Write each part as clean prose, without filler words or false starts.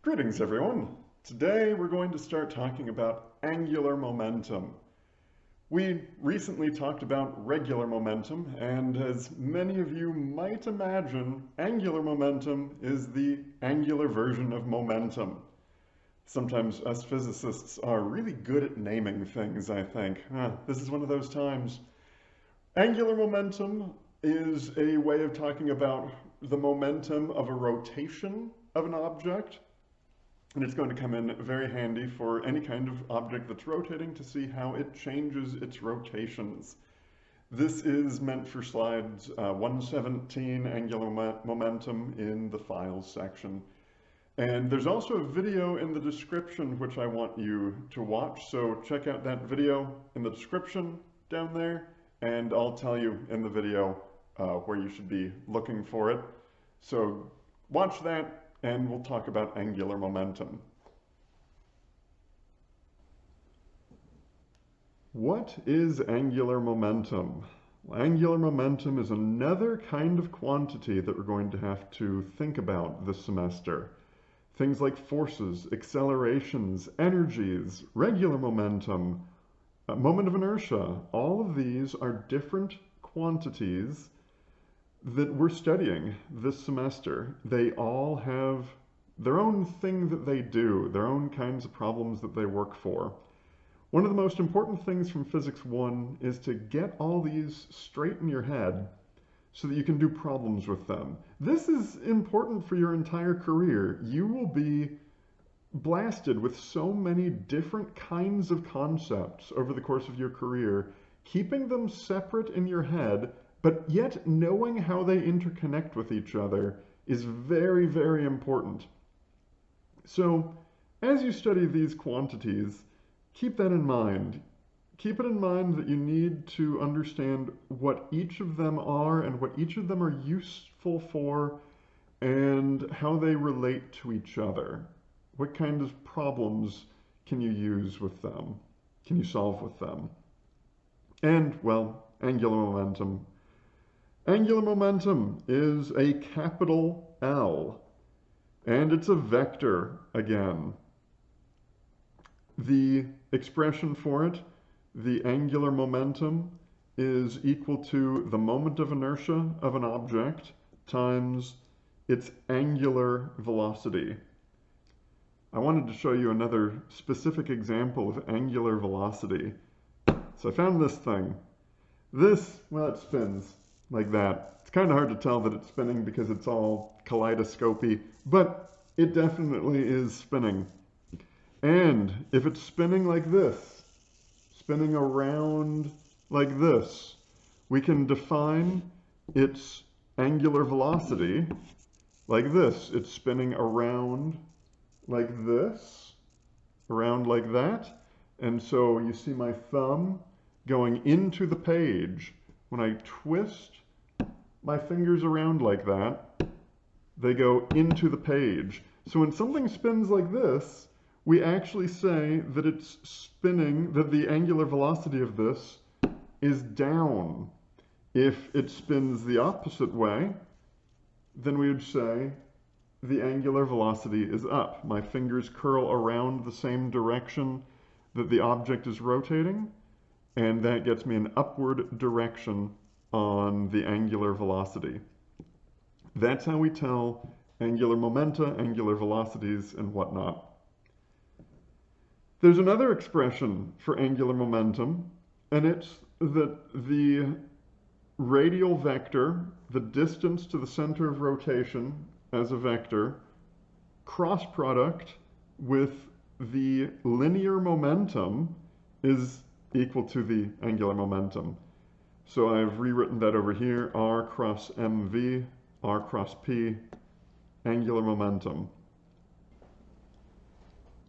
Greetings everyone! Today we're going to start talking about angular momentum. We recently talked about regular momentum, and as many of you might imagine, angular momentum is the angular version of momentum. Sometimes us physicists are really good at naming things, I think. This is one of those times. Angular momentum is a way of talking about the momentum of a rotation of an object. And it's going to come in very handy for any kind of object that's rotating to see how it changes its rotations. This is meant for slides 117, angular momentum, in the files section. And there's also a video in the description which I want you to watch, so check out that video in the description down there, and I'll tell you in the video where you should be looking for it. So watch that, and we'll talk about angular momentum. What is angular momentum? Well, angular momentum is another kind of quantity that we're going to have to think about this semester. Things like forces, accelerations, energies, regular momentum, moment of inertia, all of these are different quantities that we're studying this semester. They all have their own thing that they do, their own kinds of problems that they work for. One of the most important things from Physics 1 is to get all these straight in your head so that you can do problems with them. This is important for your entire career. You will be blasted with so many different kinds of concepts over the course of your career. Keeping them separate in your head, but yet knowing how they interconnect with each other, is very, very important. So, as you study these quantities, keep that in mind. Keep it in mind that you need to understand what each of them are and what each of them are useful for and how they relate to each other. What kind of problems can you use with them? Can you solve with them? And, well, angular momentum. Angular momentum is a capital L, and it's a vector again. The expression for it, the angular momentum, is equal to the moment of inertia of an object times its angular velocity. I wanted to show you another specific example of angular velocity. So I found this thing. This, well, it spins like that. It's kind of hard to tell that it's spinning because it's all kaleidoscopy, but it definitely is spinning. And if it's spinning like this, spinning around like this, we can define its angular velocity like this. It's spinning around like this, around like that. And so you see my thumb going into the page. When I twist my fingers around like that, they go into the page. So when something spins like this, we actually say that it's spinning, that the angular velocity of this is down. If it spins the opposite way, then we would say the angular velocity is up. My fingers curl around the same direction that the object is rotating, and that gets me an upward direction on the angular velocity. That's how we tell angular momenta, angular velocities, and whatnot. There's another expression for angular momentum, and it's that the radial vector, the distance to the center of rotation as a vector, cross product with the linear momentum is equal to the angular momentum. So I've rewritten that over here, r cross mv, r cross p, angular momentum.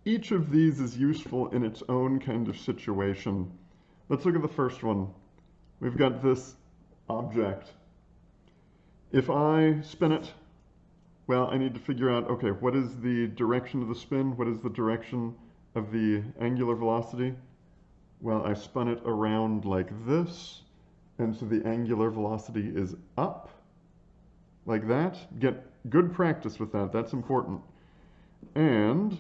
Each of these is useful in its own kind of situation. Let's look at the first one. We've got this object. If I spin it, well, I need to figure out, okay, what is the direction of the spin? What is the direction of the angular velocity? Well, I spun it around like this, and so the angular velocity is up, like that. Get good practice with that, that's important. And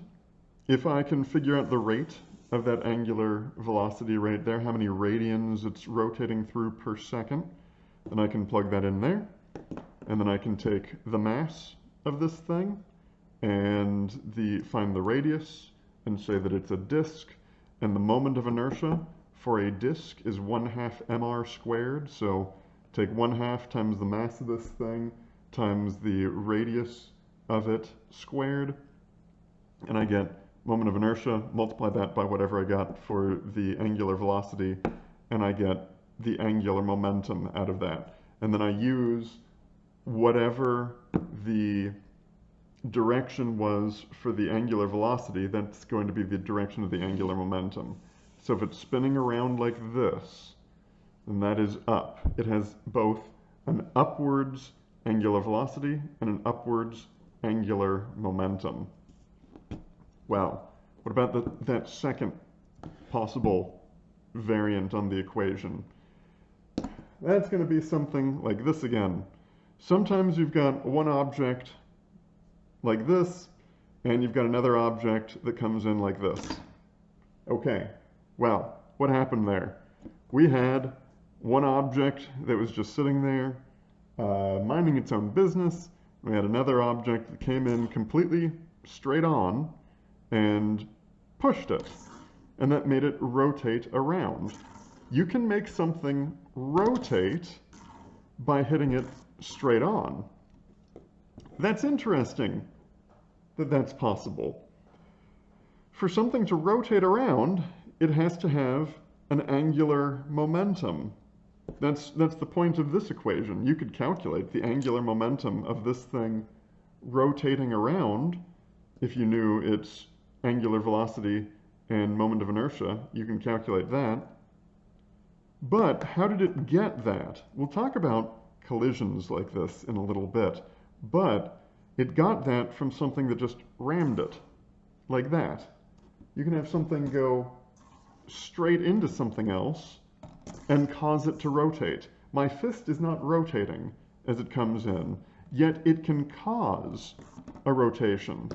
if I can figure out the rate of that angular velocity right there, how many radians it's rotating through per second, then I can plug that in there. And then I can take the mass of this thing and find the radius and say that it's a disk. And the moment of inertia for a disk is 1/2 mr squared. So take 1/2 times the mass of this thing times the radius of it squared. And I get moment of inertia, multiply that by whatever I got for the angular velocity, and I get the angular momentum out of that. And then I use whatever the direction was for the angular velocity, that's going to be the direction of the angular momentum. So if it's spinning around like this, then that is up. It has both an upwards angular velocity and an upwards angular momentum. Wow. What about that second possible variant on the equation? That's going to be something like this again. Sometimes you've got one object like this, and you've got another object that comes in like this. Okay, well, what happened there? We had one object that was just sitting there, minding its own business. We had another object that came in completely straight on and pushed it, and that made it rotate around. You can make something rotate by hitting it straight on. That's interesting that that's possible. For something to rotate around, it has to have an angular momentum. That's the point of this equation. You could calculate the angular momentum of this thing rotating around if you knew its angular velocity and moment of inertia. You can calculate that. But how did it get that? We'll talk about collisions like this in a little bit, but it got that from something that just rammed it, like that. You can have something go straight into something else and cause it to rotate. My fist is not rotating as it comes in, yet it can cause a rotation.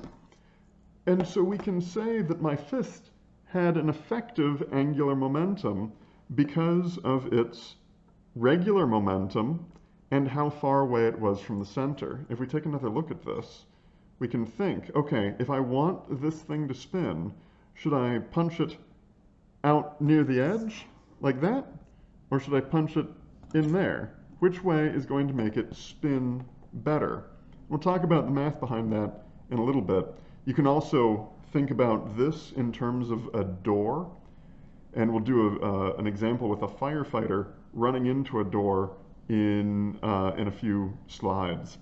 And so we can say that my fist had an effective angular momentum because of its regular momentum and how far away it was from the center. If we take another look at this, we can think, okay, if I want this thing to spin, should I punch it out near the edge, like that? Or should I punch it in there? Which way is going to make it spin better? We'll talk about the math behind that in a little bit. You can also think about this in terms of a door, and we'll do an example with a firefighter running into a door in a few slides.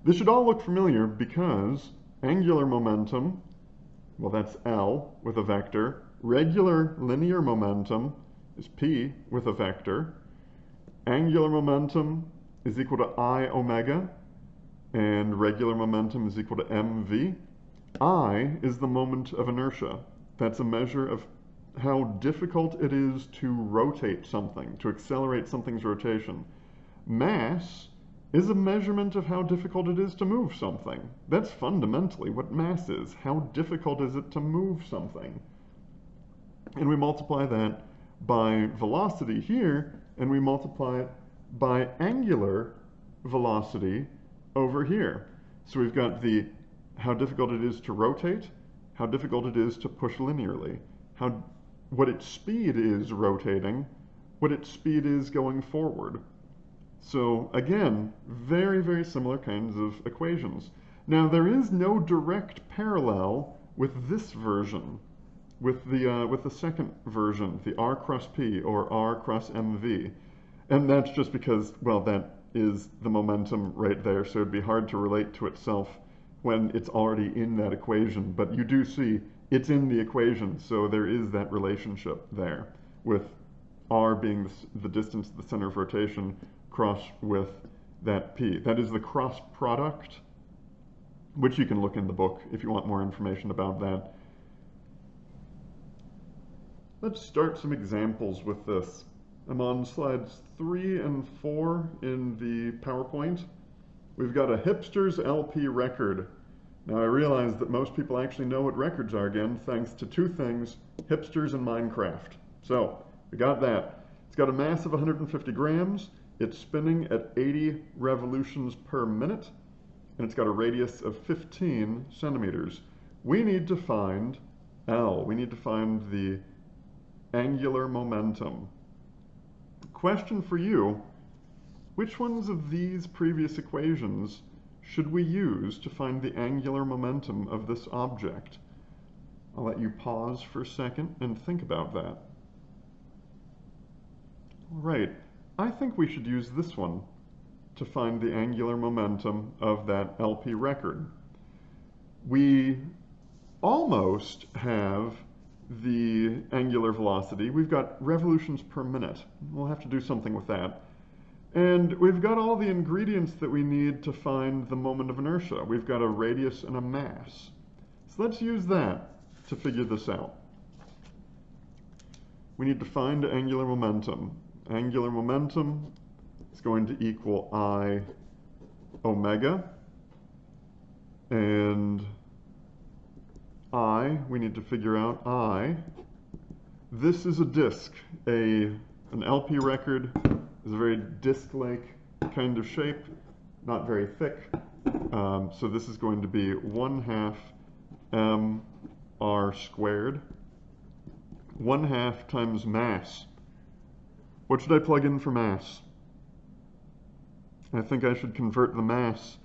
This should all look familiar because angular momentum, well, that's L with a vector. Regular linear momentum is P with a vector. Angular momentum is equal to I omega, and regular momentum is equal to mv. I is the moment of inertia. That's a measure of how difficult it is to rotate something, to accelerate something's rotation. Mass is a measurement of how difficult it is to move something. That's fundamentally what mass is. How difficult is it to move something? And we multiply that by velocity here, and we multiply it by angular velocity over here. So we've got the how difficult it is to rotate, how difficult it is to push linearly, what its speed is rotating, what its speed is going forward. So again, very, very similar kinds of equations. Now there is no direct parallel with this version, with the second version, the R cross P or R cross MV. And that's just because, well, that is the momentum right there, so it'd be hard to relate to itself when it's already in that equation. But you do see it's in the equation, so there is that relationship there, with R being the distance to the center of rotation cross with that P. That is the cross product, which you can look in the book if you want more information about that. Let's start some examples with this. I'm on slides 3 and 4 in the PowerPoint. We've got a hipster's LP record Now I realize that most people actually know what records are again, thanks to two things, hipsters and Minecraft. So, we got that. It's got a mass of 150 grams, it's spinning at 80 revolutions per minute, and it's got a radius of 15 centimeters. We need to find L. We need to find the angular momentum. Question for you, which ones of these previous equations should we use to find the angular momentum of this object? I'll let you pause for a second and think about that. All right, I think we should use this one to find the angular momentum of that LP record. We almost have the angular velocity. We've got revolutions per minute. We'll have to do something with that. And we've got all the ingredients that we need to find the moment of inertia. We've got a radius and a mass. So let's use that to figure this out. We need to find angular momentum. Angular momentum is going to equal I omega. And we need to figure out I. This is a disk. An LP record is a very disc-like kind of shape, not very thick. So this is going to be 1/2 mr squared. 1/2 times mass. What should I plug in for mass? I think I should convert the mass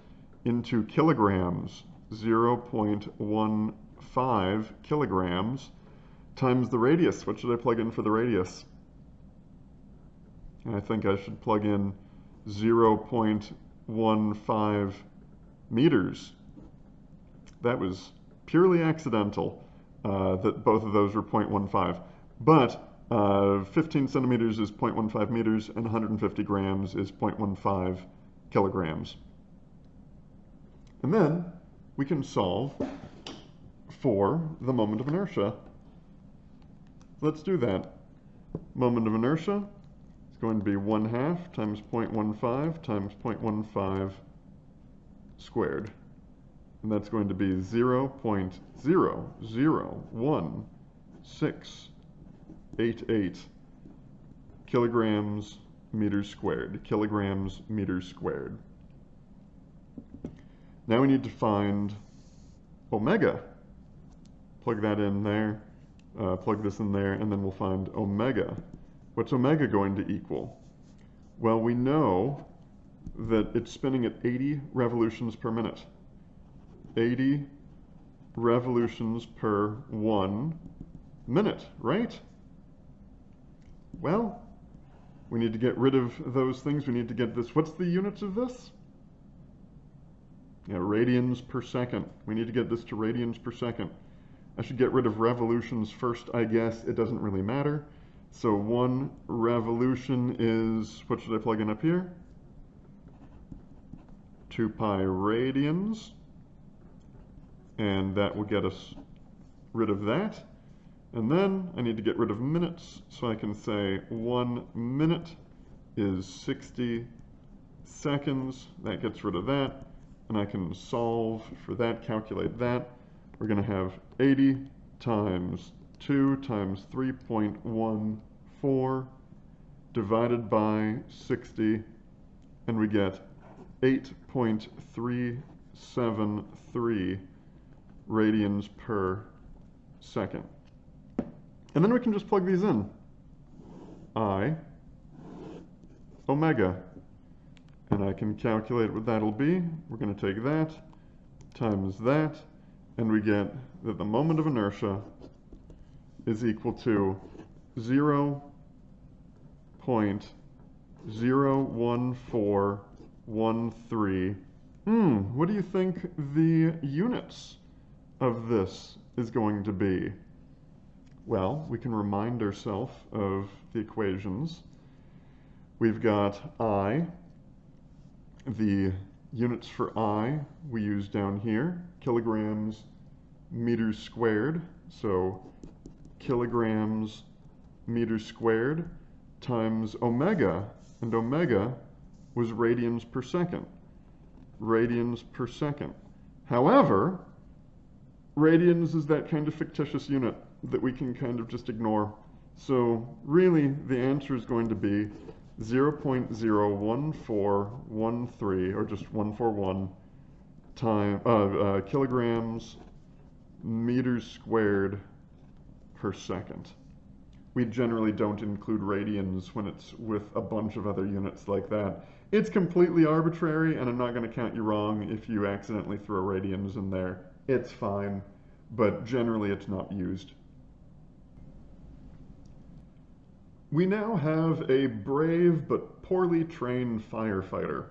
into kilograms. 0.15 kilograms times the radius. What should I plug in for the radius? I think I should plug in 0.15 meters. That was purely accidental that both of those were 0.15. But 15 centimeters is 0.15 meters and 150 grams is 0.15 kilograms. And then we can solve for the moment of inertia. Let's do that. Moment of inertia is going to be 1/2 times 0.15 times 0.15 squared. And that's going to be 0.00168 kilograms meters squared. Kilograms meters squared. Now we need to find omega. Plug that in there, plug this in there, and then we'll find omega. What's omega going to equal? Well, we know that it's spinning at 80 revolutions per minute. 80 revolutions per 1 minute, right? Well, we need to get rid of those things. We need to get this. What's the units of this? Yeah, radians per second. We need to get this to radians per second. I should get rid of revolutions first, I guess. It doesn't really matter. So 1 revolution is, what should I plug in up here? 2 pi radians. And that will get us rid of that. And then I need to get rid of minutes, so I can say 1 minute is 60 seconds. That gets rid of that. And I can solve for that, calculate that. We're going to have 80 times 2 times 3.14 divided by 60, and we get 8.373 radians per second. And then we can just plug these in. I omega. And I can calculate what that'll be. We're going to take that times that, and we get that the moment of inertia is equal to 0.01413. What do you think the units of this is going to be? Well, we can remind ourselves of the equations. We've got I. The units for I we use down here, kilograms meters squared. So kilograms meters squared times omega, and omega was radians per second. Radians per second. However, Radians is that kind of fictitious unit that we can kind of just ignore. So really, the answer is going to be 0.01413, or just 141, kilograms meters squared per second. We generally don't include radians when it's with a bunch of other units like that. It's completely arbitrary, and I'm not going to count you wrong if you accidentally throw radians in there. It's fine, but generally it's not used. We now have a brave but poorly trained firefighter.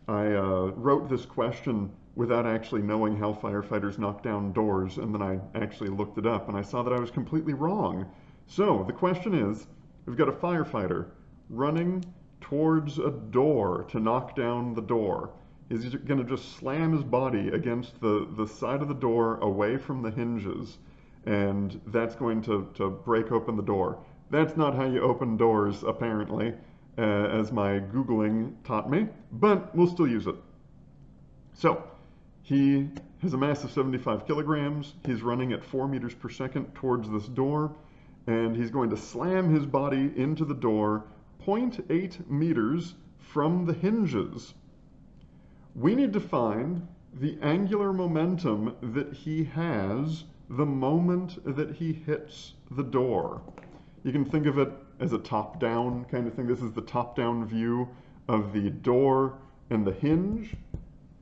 I wrote this question without actually knowing how firefighters knock down doors, and then I actually looked it up, and I saw that I was completely wrong. So the question is, we've got a firefighter running towards a door to knock down the door. Is he going to just slam his body against the side of the door away from the hinges, and that's going to break open the door? That's not how you open doors, apparently, as my Googling taught me, but we'll still use it. So, he has a mass of 75 kilograms, he's running at 4 meters per second towards this door, and he's going to slam his body into the door 0.8 meters from the hinges. We need to find the angular momentum that he has the moment that he hits the door. You can think of it as a top-down kind of thing. This is the top-down view of the door and the hinge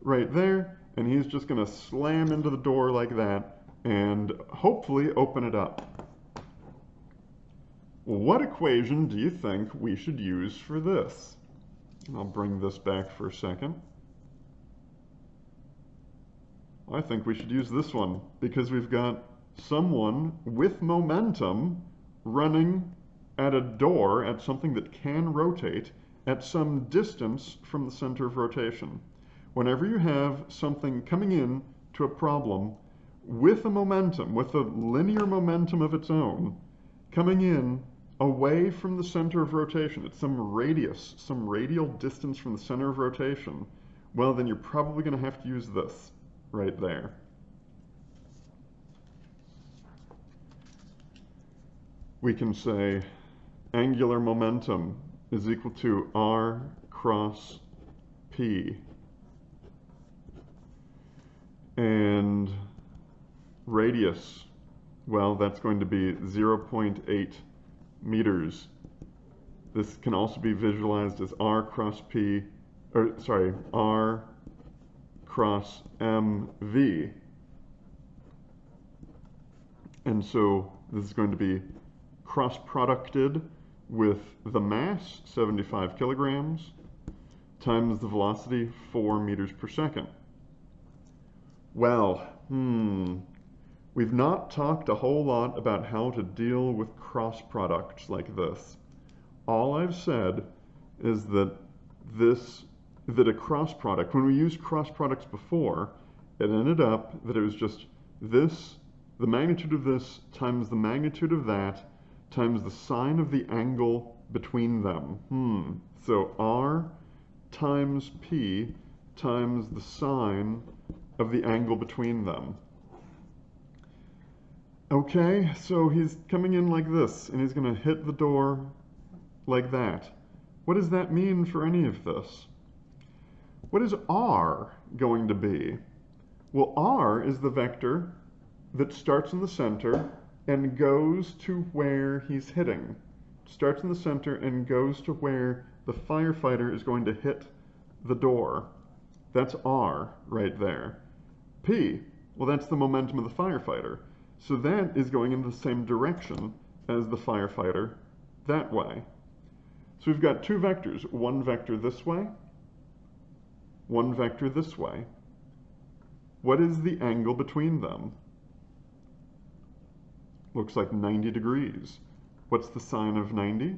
right there, and he's just going to slam into the door like that and hopefully open it up. What equation do you think we should use for this? I'll bring this back for a second. I think we should use this one because we've got someone with momentum running at a door, at something that can rotate, at some distance from the center of rotation. Whenever you have something coming in to a problem with a momentum, with a linear momentum of its own, coming in away from the center of rotation, at some radius, some radial distance from the center of rotation, well, then you're probably going to have to use this right there. We can say angular momentum is equal to r cross p. And radius, well, that's going to be 0.8 meters. This can also be visualized as r cross p, or sorry, r cross mv. And so this is going to be cross-producted with the mass, 75 kilograms, times the velocity, 4 meters per second. Well, we've not talked a whole lot about how to deal with cross products like this. All I've said is that a cross product, when we used cross products before, it ended up that it was just this, the magnitude of this times the magnitude of that times the sine of the angle between them. So r times p times the sine of the angle between them. Okay, so he's coming in like this, and he's going to hit the door like that. What does that mean for any of this? What is r going to be? Well, r is the vector that starts in the center and goes to where he's hitting. Starts in the center and goes to where the firefighter is going to hit the door. That's r right there. P, well, that's the momentum of the firefighter. So that is going in the same direction as the firefighter that way. So we've got two vectors, one vector this way, one vector this way. What is the angle between them? Looks like 90 degrees. What's the sine of 90?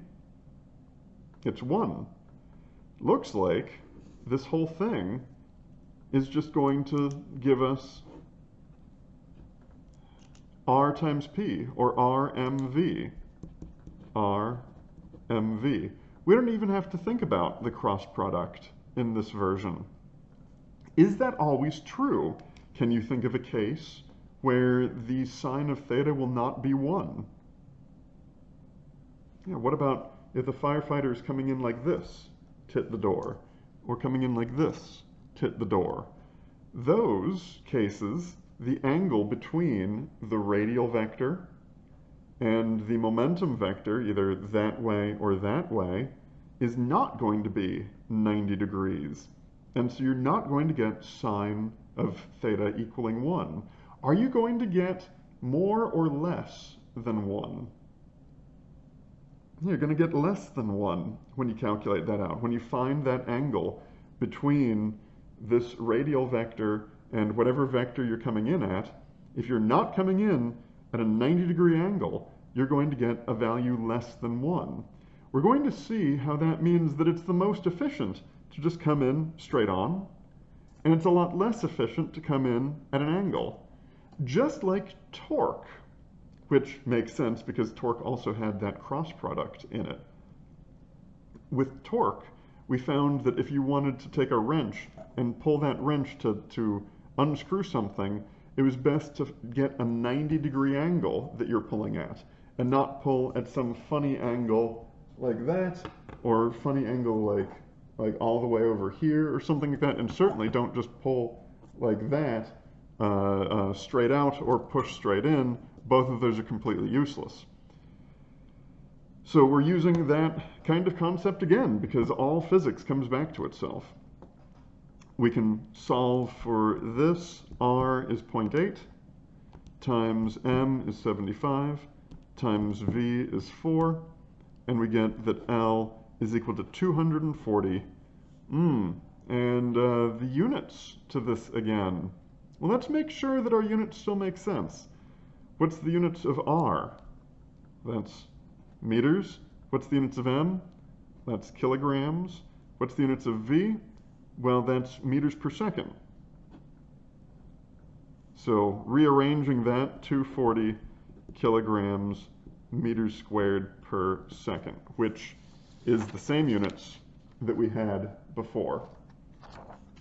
It's 1. Looks like this whole thing is just going to give us r times p, or rmv. rmv. We don't even have to think about the cross product in this version. Is that always true? Can you think of a case where the sine of theta will not be 1? Yeah, what about if the firefighter is coming in like this to hit the door, or coming in like this to hit the door? Those cases, the angle between the radial vector and the momentum vector, either that way or that way, is not going to be 90 degrees. And so you're not going to get sine of theta equaling 1. Are you going to get more or less than 1? You're going to get less than 1 when you calculate that out. When you find that angle between this radial vector and whatever vector you're coming in at, if you're not coming in at a 90-degree angle, you're going to get a value less than 1. We're going to see how that means that it's the most efficient to just come in straight on, and it's a lot less efficient to come in at an angle. Just like torque, which makes sense because torque also had that cross product in it. With torque, we found that if you wanted to take a wrench and pull that wrench to unscrew something, it was best to get a 90-degree angle that you're pulling at, and not pull at some funny angle like that, or funny angle like all the way over here, or something like that. And certainly don't just pull like that straight out or push straight in. Both of those are completely useless. So we're using that kind of concept again, because all physics comes back to itself. We can solve for this. R is 0.8, times M is 75, times V is 4, and we get that L is equal to 240. And the units to this again. Well, let's make sure that our units still make sense. What's the units of R? That's meters. What's the units of M? That's kilograms. What's the units of V? Well, that's meters per second. So rearranging that, 240 kilograms meters squared per second, which is the same units that we had before,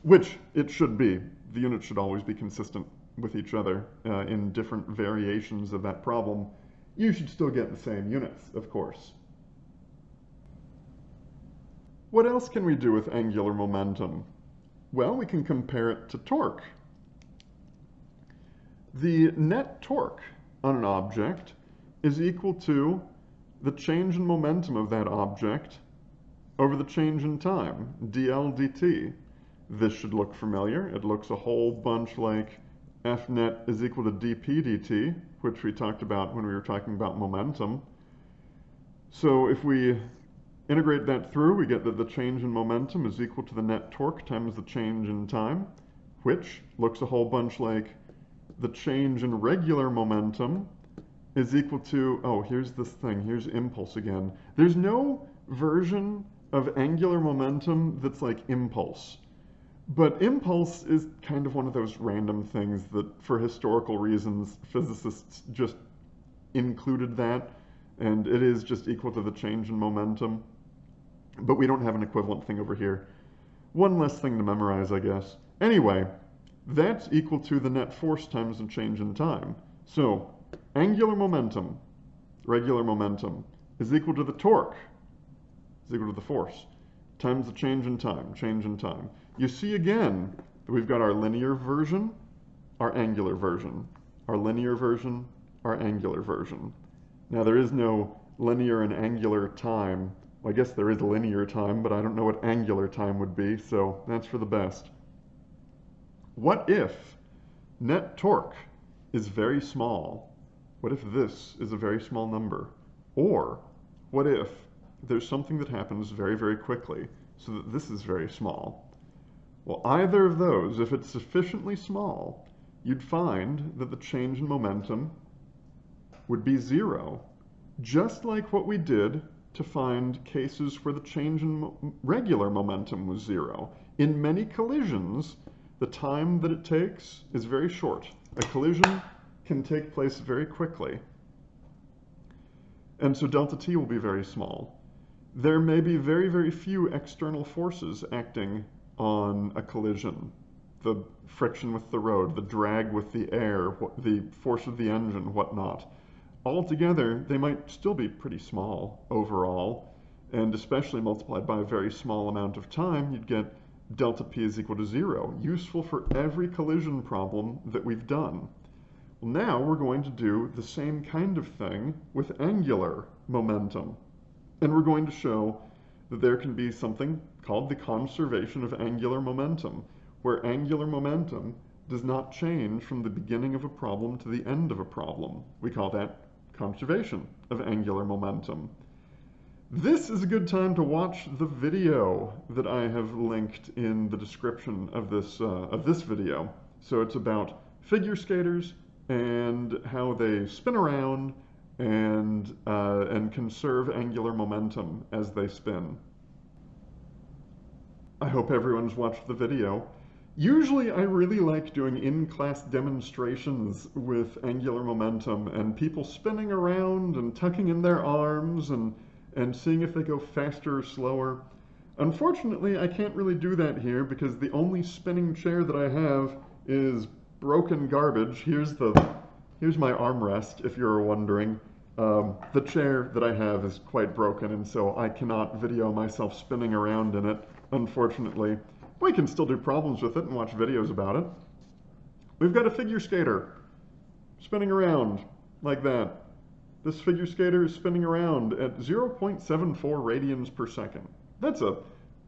which it should be. The units should always be consistent with each other in different variations of that problem. You should still get the same units, of course. What else can we do with angular momentum? Well, we can compare it to torque. The net torque on an object is equal to the change in momentum of that object over the change in time, dl dt. This should look familiar. It looks a whole bunch like F net is equal to dp dt, which we talked about when we were talking about momentum. So if we integrate that through, we get that the change in momentum is equal to the net torque times the change in time, which looks a whole bunch like the change in regular momentum is equal to, oh, here's this thing, here's impulse again. There's no version of angular momentum that's like impulse. But impulse is kind of one of those random things that, for historical reasons, physicists just included that, and it is just equal to the change in momentum. But we don't have an equivalent thing over here. One less thing to memorize, I guess. Anyway, that's equal to the net force times the change in time. So, angular momentum, regular momentum, is equal to the torque, is equal to the force, times the change in time, change in time. You see again that we've got our linear version, our angular version, our linear version, our angular version. Now there is no linear and angular time. Well, I guess there is a linear time, but I don't know what angular time would be, so that's for the best. What if net torque is very small? What if this is a very small number? Or what if there's something that happens very, very quickly so that this is very small? Well, either of those, if it's sufficiently small, you'd find that the change in momentum would be 0, just like what we did to find cases where the change in regular momentum was 0. In many collisions, the time that it takes is very short. A collision can take place very quickly. And so delta t will be very small. There may be very, very few external forces acting on a collision. the friction with the road, the drag with the air, the force of the engine, whatnot. Altogether, they might still be pretty small overall, and especially multiplied by a very small amount of time, you'd get delta p is equal to 0, useful for every collision problem that we've done. Well, now we're going to do the same kind of thing with angular momentum, and we're going to show that there can be something called the conservation of angular momentum, where angular momentum does not change from the beginning of a problem to the end of a problem. We call that conservation of angular momentum. This is a good time to watch the video that I have linked in the description of this video. So it's about figure skaters and how they spin around and conserve angular momentum as they spin. I hope everyone's watched the video. Usually I really like doing in-class demonstrations with angular momentum and people spinning around and tucking in their arms and seeing if they go faster or slower. Unfortunately, I can't really do that here because the only spinning chair that I have is broken garbage. Here's my armrest, if you're wondering. The chair that I have is quite broken, and so I cannot video myself spinning around in it, unfortunately. We can still do problems with it and watch videos about it. We've got a figure skater spinning around like that. This figure skater is spinning around at 0.74 radians per second. That's a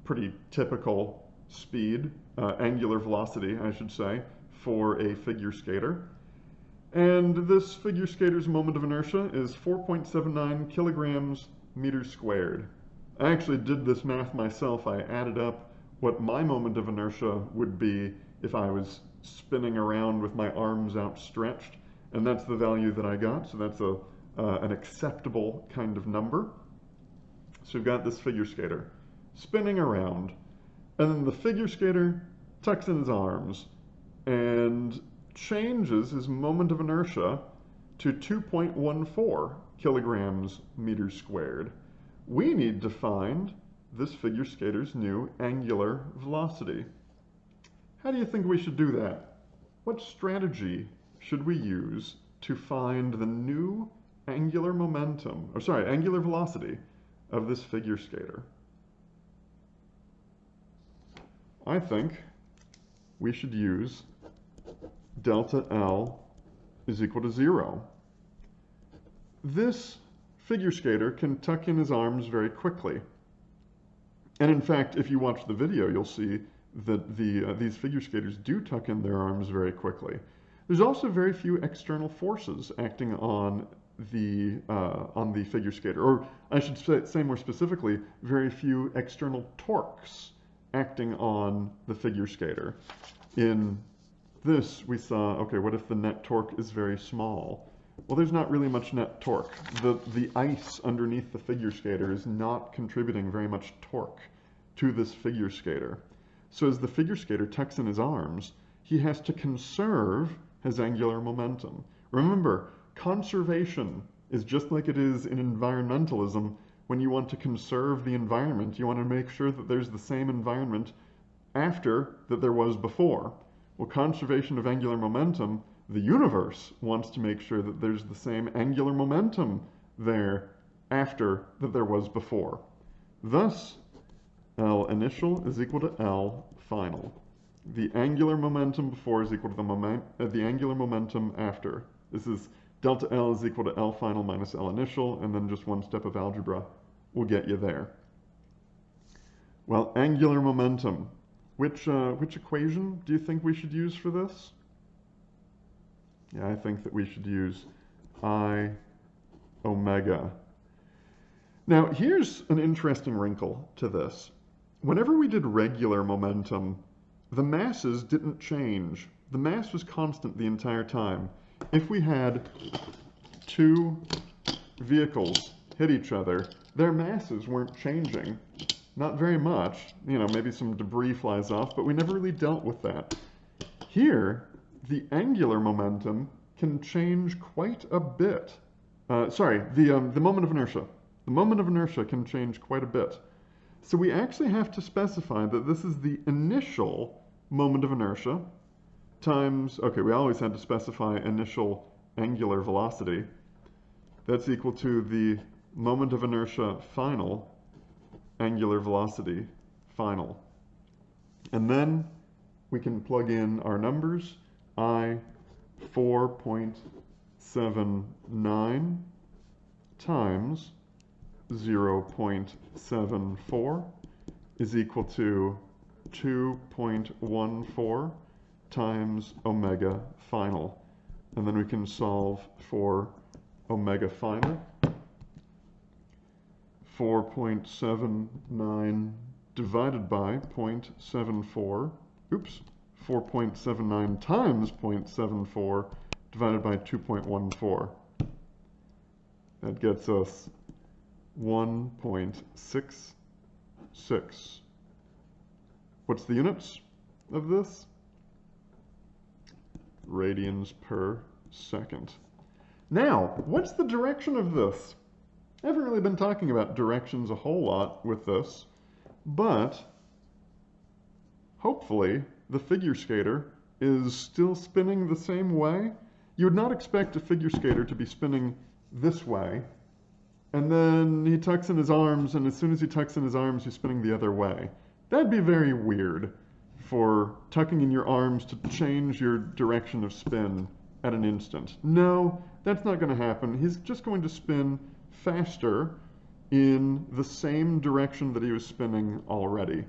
pretty typical speed, angular velocity, I should say, for a figure skater. And this figure skater's moment of inertia is 4.79 kilograms meters squared. I actually did this math myself. I added up what my moment of inertia would be if I was spinning around with my arms outstretched, and that's the value that I got, so that's an acceptable kind of number. So we've got this figure skater spinning around, and then the figure skater tucks in his arms and changes his moment of inertia to 2.14 kilograms meters squared. We need to find this figure skater's new angular velocity. How do you think we should do that? What strategy should we use to find the new angular velocity of this figure skater? I think we should use delta L is equal to 0. This figure skater can tuck in his arms very quickly. And in fact, if you watch the video, you'll see that these figure skaters do tuck in their arms very quickly. There's also very few external forces acting on the figure skater, or I should say more specifically, very few external torques acting on the figure skater. In this, we saw, okay, what if the net torque is very small? Well, there's not really much net torque. The ice underneath the figure skater is not contributing very much torque to this figure skater. So as the figure skater tucks in his arms, he has to conserve his angular momentum. Remember, conservation is just like it is in environmentalism. When you want to conserve the environment, you want to make sure that there's the same environment after that there was before. Well, conservation of angular momentum, the universe wants to make sure that there's the same angular momentum there after that there was before. Thus, L initial is equal to L final. The angular momentum before is equal to the angular momentum after. This is delta L is equal to L final minus L initial, and then just one step of algebra will get you there. Well, angular momentum. Which equation do you think we should use for this? Yeah, I think that we should use I omega. Now, here's an interesting wrinkle to this. Whenever we did regular momentum, the masses didn't change. The mass was constant the entire time. If we had two vehicles hit each other, their masses weren't changing. Not very much. You know, maybe some debris flies off, but we never really dealt with that. Here, the angular momentum can change quite a bit. The moment of inertia. The moment of inertia can change quite a bit. So we actually have to specify that this is the initial moment of inertia times, okay, we always had to specify initial angular velocity. That's equal to the moment of inertia final angular velocity final. And then we can plug in our numbers. I 4.79 times 0.74 is equal to 2.14 times omega final. And then we can solve for omega final. 4.79 divided by 0.74, 4.79 times 0.74 divided by 2.14. That gets us 1.66. What's the units of this? Radians per second. Now, what's the direction of this? I haven't really been talking about directions a whole lot with this, but hopefully the figure skater is still spinning the same way. You would not expect a figure skater to be spinning this way, and then he tucks in his arms, and as soon as he tucks in his arms, he's spinning the other way. That'd be very weird for tucking in your arms to change your direction of spin at an instant. No, that's not going to happen. He's just going to spin faster in the same direction that he was spinning already.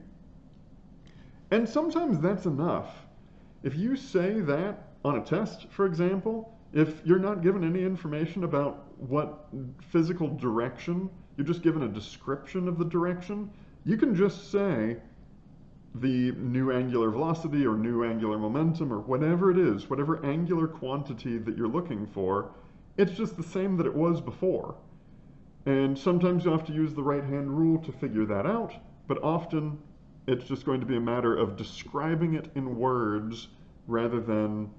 And sometimes that's enough. If you say that on a test, for example, if you're not given any information about what physical direction, you're just given a description of the direction, you can just say the new angular velocity or new angular momentum or whatever it is, whatever angular quantity that you're looking for, it's just the same that it was before. And sometimes you have to use the right-hand rule to figure that out, but often it's just going to be a matter of describing it in words rather than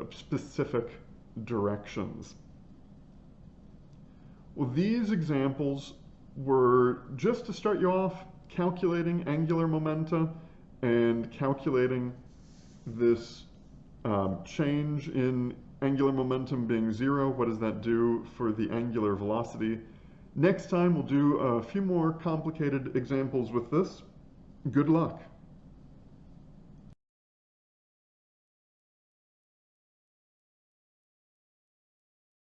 specific directions. Well, these examples were just to start you off calculating angular momenta and calculating this change in angular momentum being 0. What does that do for the angular velocity? Next time we'll do a few more complicated examples with this. Good luck.